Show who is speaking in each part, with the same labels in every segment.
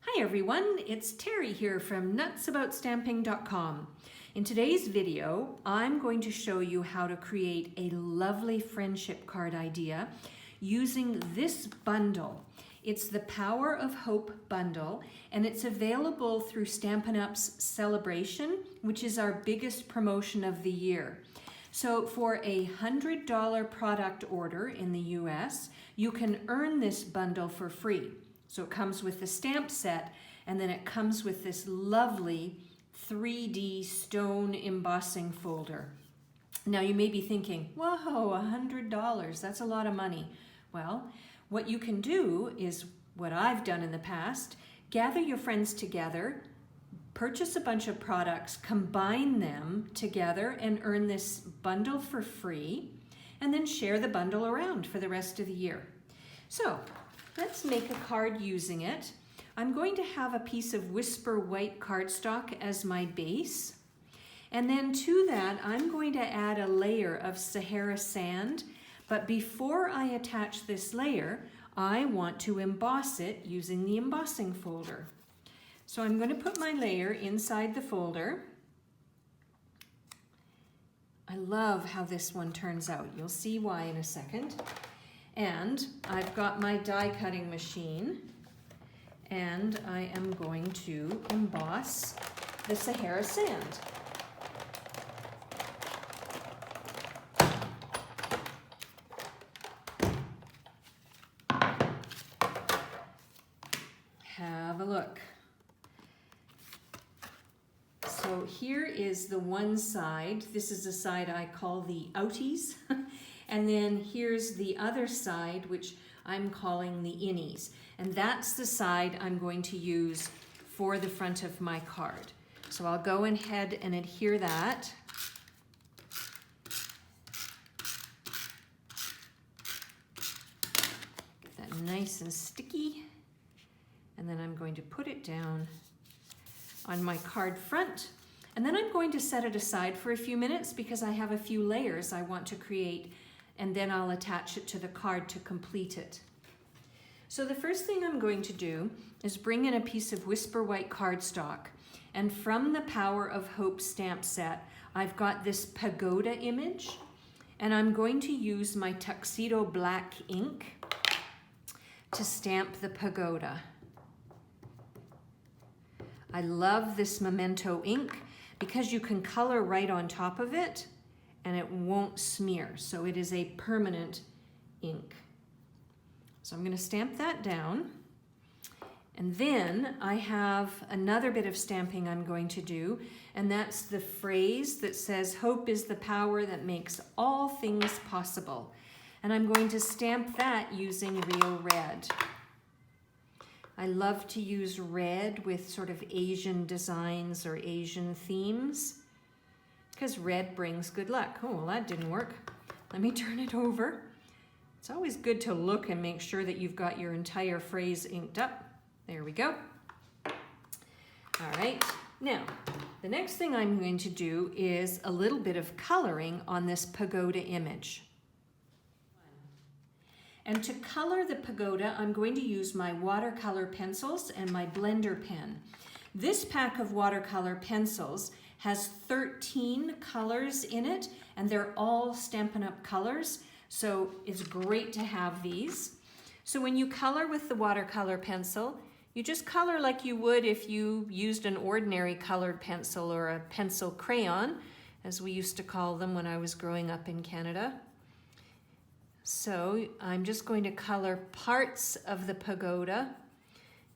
Speaker 1: Hi everyone, it's Terry here from nutsAboutStamping.com. In today's video, I'm going to show you how to create a lovely friendship card idea using this bundle. It's the Power of Hope bundle, and it's available through Stampin Up's Celebration, which is our biggest promotion of the year. So for a $100 product order in the US, you can earn this bundle for free. So it comes with the stamp set, and then it comes with this lovely 3D stone embossing folder. Now you may be thinking, whoa, $100, that's a lot of money. Well, what you can do is what I've done in the past: gather your friends together, purchase a bunch of products, combine them together and earn this bundle for free, and then share the bundle around for the rest of the year. So let's make a card using it. I'm going to have a piece of Whisper white cardstock as my base. And then to that, I'm going to add a layer of Sahara sand. But before I attach this layer, I want to emboss it using the embossing folder. So I'm going to put my layer inside the folder. I love how this one turns out. You'll see why in a second. And I've got my die cutting machine, and I am going to emboss the Sahara sand. Have a look. So here is the one side. This is the side I call the outies. And then here's the other side, which I'm calling the innies. And that's the side I'm going to use for the front of my card. So I'll go ahead and adhere that. Get that nice and sticky. And then I'm going to put it down on my card front. And then I'm going to set it aside for a few minutes because I have a few layers I want to create, and then I'll attach it to the card to complete it. So the first thing I'm going to do is bring in a piece of Whisper white cardstock, and from the Power of Hope stamp set, I've got this pagoda image, and I'm going to use my tuxedo black ink to stamp the pagoda. I love this memento ink because you can color right on top of it and it won't smear. So it is a permanent ink. So I'm going to stamp that down. And then I have another bit of stamping I'm going to do, and that's the phrase that says, "Hope is the power that makes all things possible." And I'm going to stamp that using real red. I love to use red with sort of Asian designs or Asian themes because red brings good luck. Oh, well, that didn't work. Let me turn it over. It's always good to look and make sure that you've got your entire phrase inked up. There we go. All right. Now, the next thing I'm going to do is a little bit of coloring on this pagoda image. And to color the pagoda, I'm going to use my watercolor pencils and my blender pen. This pack of watercolor pencils has 13 colors in it, and they're all Stampin' Up colors, so it's great to have these. So when you color with the watercolor pencil, you just color like you would if you used an ordinary colored pencil or a pencil crayon, as we used to call them when I was growing up in Canada. So I'm just going to color parts of the pagoda,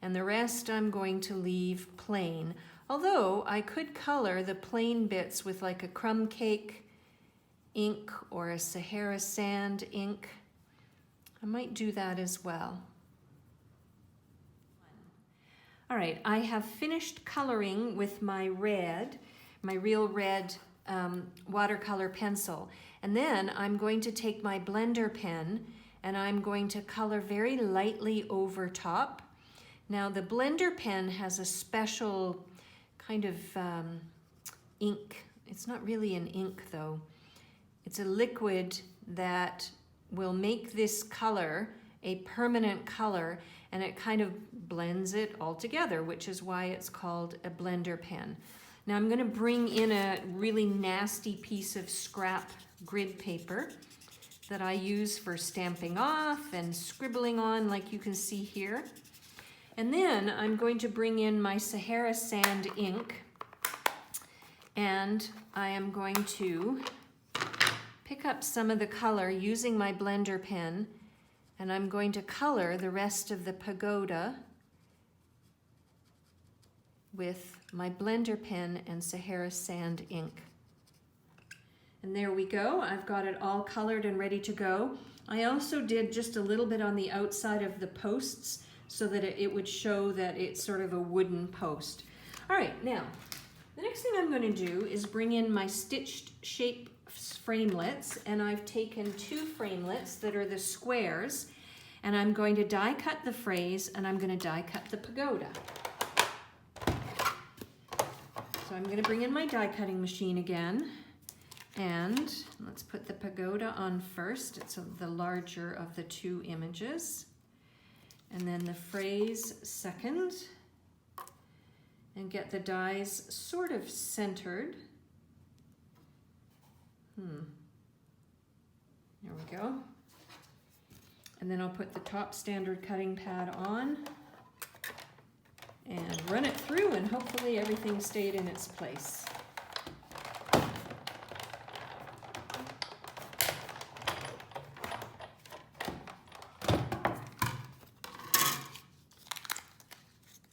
Speaker 1: and the rest I'm going to leave plain. Although I could color the plain bits with like a crumb cake ink or a Sahara sand ink. I might do that as well. All right, I have finished coloring with my red, my real red watercolor pencil. And then I'm going to take my blender pen and I'm going to color very lightly over top. Now the blender pen has a special kind of ink. It's not really an ink though. It's a liquid that will make this color a permanent color, and it kind of blends it all together, which is why it's called a blender pen. Now I'm going to bring in a really nasty piece of scrap grid paper that I use for stamping off and scribbling on, like you can see here. And then I'm going to bring in my Sahara Sand ink, and I am going to pick up some of the color using my blender pen, and I'm going to color the rest of the pagoda with my blender pen and Sahara Sand ink. And there we go. I've got it all colored and ready to go. I also did just a little bit on the outside of the posts so that it would show that it's sort of a wooden post. All right, now, the next thing I'm going to do is bring in my stitched shape framelits, and I've taken 2 framelits that are the squares, and I'm going to die cut the phrase, and I'm going to die cut the pagoda. So I'm going to bring in my die cutting machine again, and let's put the pagoda on first. It's the larger of the 2 images, and then the phrase second, and get the dies sort of centered. There we go. And then I'll put the top standard cutting pad on and run it through, and hopefully everything stayed in its place.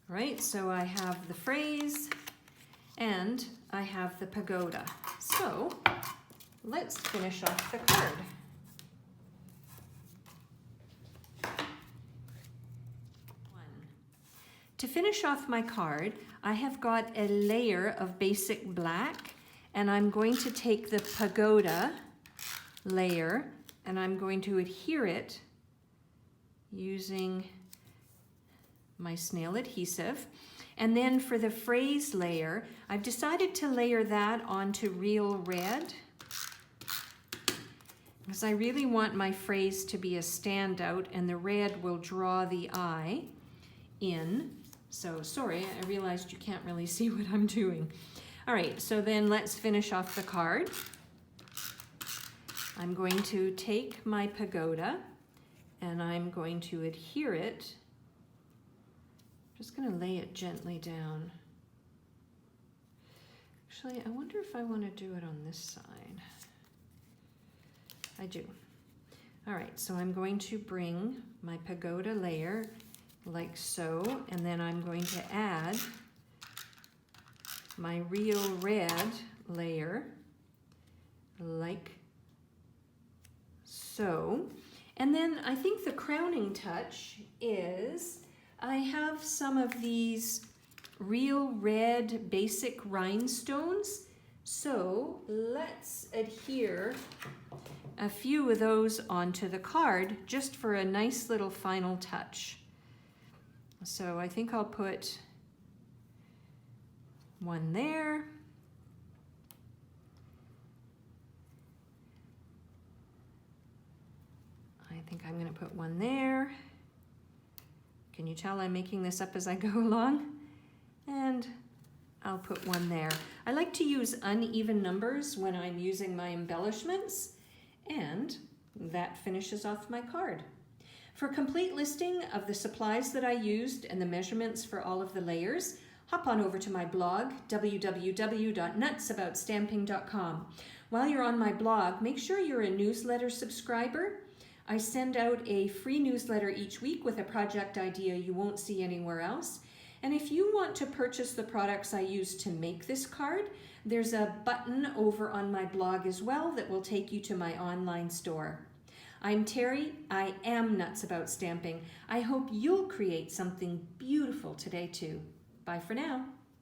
Speaker 1: Right, so I have the phrase and I have the pagoda. So let's finish off the card. To finish off my card, I have got a layer of basic black, and I'm going to take the pagoda layer and I'm going to adhere it using my snail adhesive. And then for the phrase layer, I've decided to layer that onto real red because I really want my phrase to be a standout, and the red will draw the eye in. So sorry, I realized you can't really see what I'm doing. All right, so then let's finish off the card. I'm going to take my pagoda and I'm going to adhere it. Just going to lay it gently down. Actually, I wonder if I want to do it on this side. I do. All right, so I'm going to bring my pagoda layer like so, and then I'm going to add my real red layer like so. And then I think the crowning touch is I have some of these real red basic rhinestones. So let's adhere a few of those onto the card just for a nice little final touch. So I think I'll put one there. I think I'm going to put one there. Can you tell I'm making this up as I go along? And I'll put one there. I like to use uneven numbers when I'm using my embellishments, and that finishes off my card. For a complete listing of the supplies that I used and the measurements for all of the layers, hop on over to my blog, www.nutzaboutstamping.com. While you're on my blog, make sure you're a newsletter subscriber. I send out a free newsletter each week with a project idea you won't see anywhere else. And if you want to purchase the products I use to make this card, there's a button over on my blog as well that will take you to my online store. I'm Terry. I am Nuts About Stamping. I hope you'll create something beautiful today too. Bye for now.